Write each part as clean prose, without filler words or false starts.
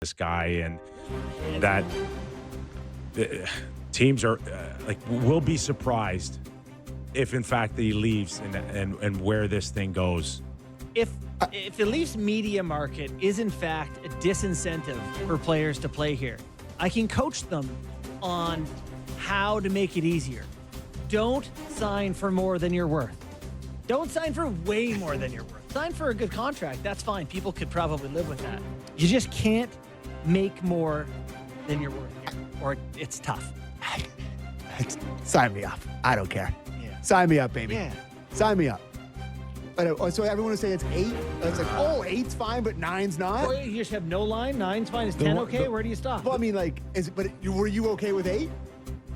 this guy, and that teams are will be surprised if in fact he leaves and where this thing goes. If the Leafs media market is in fact a disincentive for players to play here, I can coach them on how to make it easier. Don't sign for more than you're worth. Don't sign for way more than you're worth. Sign for a good contract. That's fine. People could probably live with that. You just can't make more than you're worth here, or it's tough. Sign me up. I don't care. Yeah. Sign me up, baby. Yeah. Sign me up. But so everyone will say it's 8. It's like, 8's fine, but 9's not. Or you just have no line. 9's fine. Is 10 okay? Where do you stop? Well, I mean, were you okay with 8?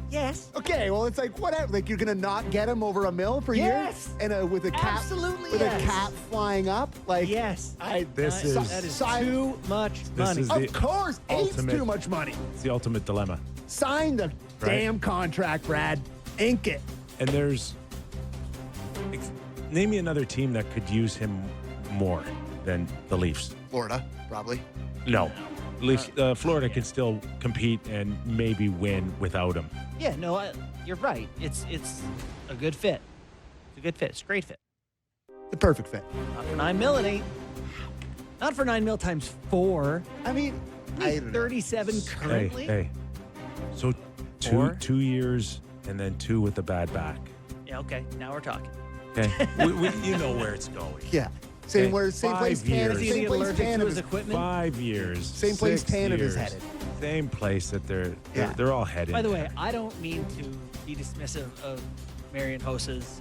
Yes. Okay, well, it's like, whatever. Like, you're going to not get him over $1 million per year? And with a cap. Absolutely, with yes. a cap flying up? Like, Yes. That is too much money. Of course, 8's ultimate- too much money. It's the ultimate dilemma. Sign the damn contract, Brad. Ink it. And name me another team that could use him more than the Leafs. Florida, probably. No. Leafs, Florida can still compete and maybe win without him. Yeah, no, you're right. It's a good fit. It's a good fit. It's a great fit. The perfect fit. Not for $9 million, it ain't. Not for $9 million times 4. I mean, He's 37 currently. Hey. So two years and then 2 with the bad back. Yeah, okay. Now we're talking. Okay. You know where it's going. yeah. Same Okay, same 5 place years. Tan, Is he same gonna get place allergic Tan to of his his, equipment? 5 years. Same place 6 Tan of his years, headed. Same place that Yeah. they're all headed. By the way, I don't mean to be dismissive of Marian Hosa's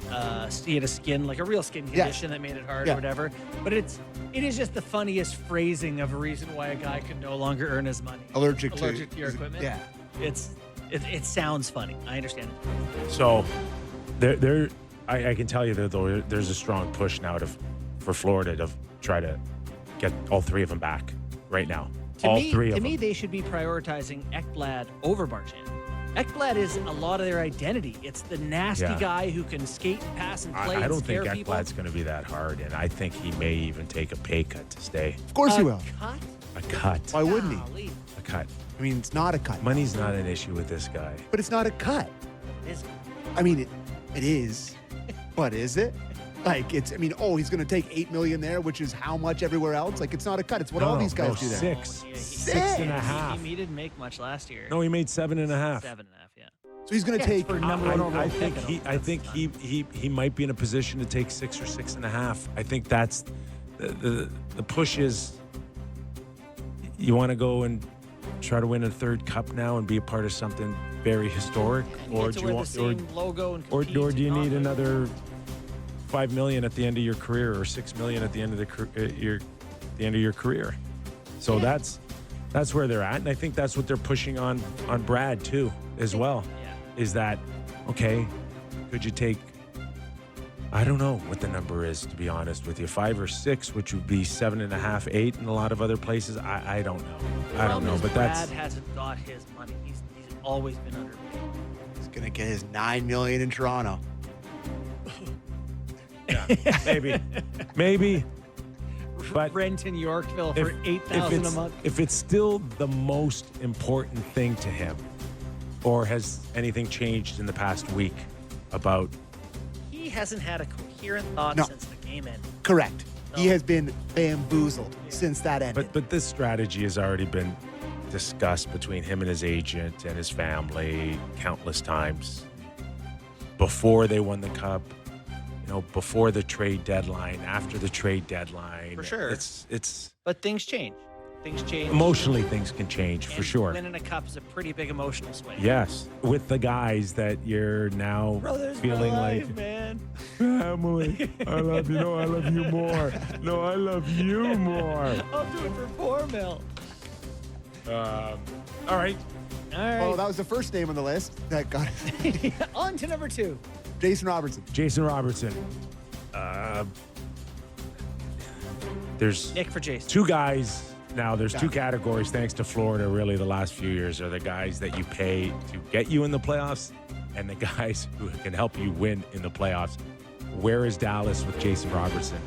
he had a real skin condition that made it hard or whatever. But it is just the funniest phrasing of a reason why a guy could no longer earn his money. Allergic to your equipment. Yeah. It sounds funny. I understand it. So I can tell you that though there's a strong push now for Florida to try to get all 3 of them back right now. To me, they should be prioritizing Ekblad over Marchand. Ekblad is a lot of their identity. It's the nasty guy who can skate, pass, and play. I don't and think scare people. Ekblad's going to be that hard, and I think he may even take a pay cut to stay. Of course he will. Cut? A cut. Why wouldn't he? Golly. A cut. I mean, it's not a cut. Money's not an issue with this guy. But it's not a cut. It is. I mean, it is. But is it? Like, he's going to take $8 million there, which is how much everywhere else? Like, it's not a cut. It's what all these guys do there. 6. Oh, yeah, 6.5. He didn't make much last year. No, he made 7.5. 7.5, yeah. So he's going to take. for number one overall I pick. think he might be in a position to take 6 or 6.5. I think that's the push is you want to go and try to win a 3rd cup now and be a part of something very historic, or do you want logo and or do you need another $5 million at the end of your career or $6 million at the end of the end of your career? So that's where they're at, and I think that's what they're pushing on Brad too as well. Is that okay? Could you take? I don't know what the number is, to be honest with you. 5 or 6, which would be 7.5, 8 in a lot of other places. I don't know. I don't know, but Brad hasn't got his money. He's always been underpaid. He's going to get his $9 million in Toronto. Yeah, maybe. But rent in Yorkville for $8,000 a month. If it's still the most important thing to him, or has anything changed in the past week about? He hasn't had a coherent thought since the game ended. Correct. No. He has been bamboozled since that ended. But this strategy has already been discussed between him and his agent and his family countless times. Before they won the cup, before the trade deadline, after the trade deadline. For sure. It's. But things change. Things change. Emotionally, things can change for sure. Winning a cup is a pretty big emotional swing. Yes, with the guys that you're now feeling like, man. Family, I love you. No, I love you more. No, I love you more. I'll do it for 4 mil. All right. Oh, that was the first name on the list that got it. On to number 2. Jason Robertson. There's Nick for Jason. 2 guys. Now, there's 2 categories, thanks to Florida, really, the last few years, are the guys that you pay to get you in the playoffs and the guys who can help you win in the playoffs. Where is Dallas with Jason Robertson?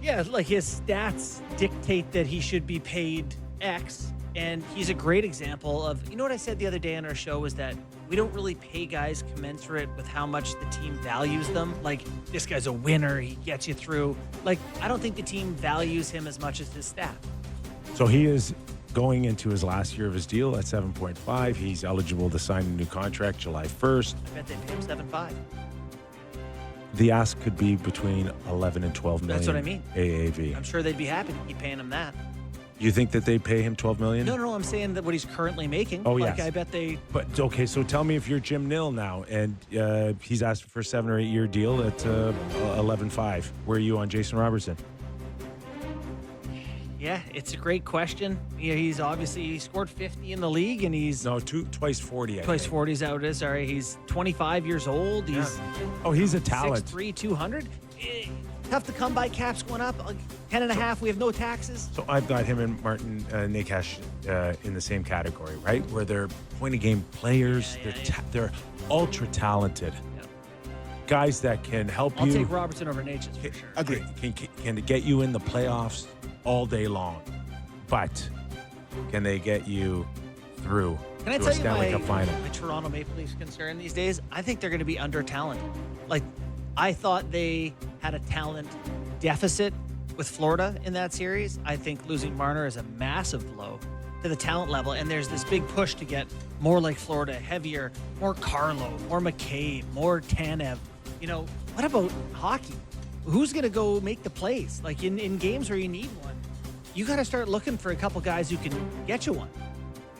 Yeah, like his stats dictate that he should be paid X, and he's a great example of, you know what I said the other day on our show was that we don't really pay guys commensurate with how much the team values them. Like, this guy's a winner, he gets you through. Like, I don't think the team values him as much as his staff. So he is going into his last year of his deal at 7.5. He's eligible to sign a new contract July 1st. I bet they pay him 7.5. The ask could be between 11 and 12 million. That's what I mean. AAV. I'm sure they'd be happy to keep paying him that. You think that they pay him 12 million? No, I'm saying that what he's currently making. Oh, like, yes. I bet they. But okay, so tell me if you're Jim Nill now, and he's asked for a 7 or 8 year deal at 11.5. Where are you on Jason Robertson? Yeah, it's a great question. Yeah, he scored 50 in the league, and he's Twice 40. twice 40 is out. Sorry, he's 25 years old. He's He's a talent. 6'3", 200. Tough to come by. Caps going up. 10 and a half. We have no taxes. So I've got him and Martin Nakash in the same category, right? Where they're point of game players. They're ultra talented. Yeah. Guys that can help I'll you. take Robertson over Natchez for sure. Agreed. Can get you in the playoffs all day long, but can they get you through Can I to tell a you Stanley Cup final? my Toronto Maple Leafs concern these days? I think they're going to be under talented. Like, I thought they had a talent deficit with Florida in that series. I think losing Marner is a massive blow to the talent level, and there's this big push to get more like Florida, heavier, more Carlo, more McCabe, more Tanev. You know, what about hockey? Who's going to go make the plays? Like, in games where you need one, you got to start looking for a couple guys who can get you one.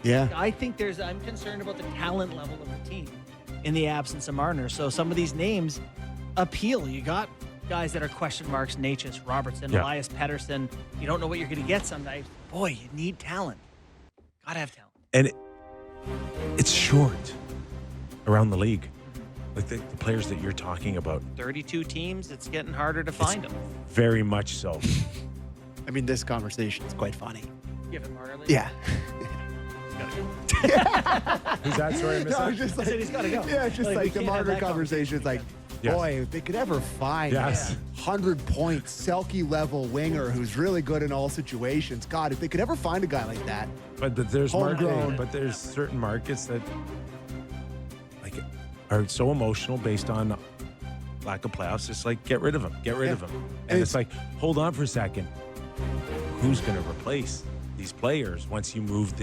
Yeah. I think I'm concerned about the talent level of the team in the absence of Marner. So some of these names appeal. You got guys that are question marks: Natchez, Robertson, Yeah. Elias Pettersson. You don't know what you're going to get some night. Boy, you need talent. Gotta have talent. And it's short around the league. Like the players that you're talking about, 32 teams. It's getting harder to find them. very much so. I mean, this conversation is quite funny. Given Marner. Yeah. Who's that? Sorry, I missed No, that. it's just I said he's gotta go. Yeah, it's just Like, we like the can't have Marner that conversation. It's like, Yes. boy, if they could ever find Yes. a 100-point Selke level winger who's really good in all situations. God, if they could ever find a guy like that. But there's Homegrown. but there's certain markets that like are so emotional based on lack of playoffs. It's like get rid of them, get rid of them, and it's like hold on for a second. Who's going to replace these players once you move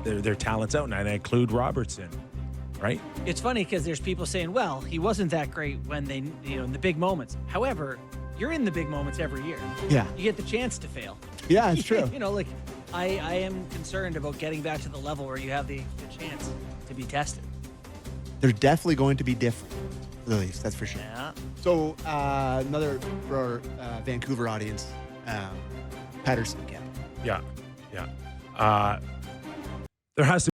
their talents out? And I include Robertson, right? It's funny because there's people saying, well, he wasn't that great when they, in the big moments. However, you're in the big moments every year. Yeah. You get the chance to fail. Yeah, it's true. Like, I am concerned about getting back to the level where you have the chance to be tested. They're definitely going to be different for the Leafs, that's for sure. Yeah. So, another for our Vancouver audience, Patterson again. Yeah, yeah. There has to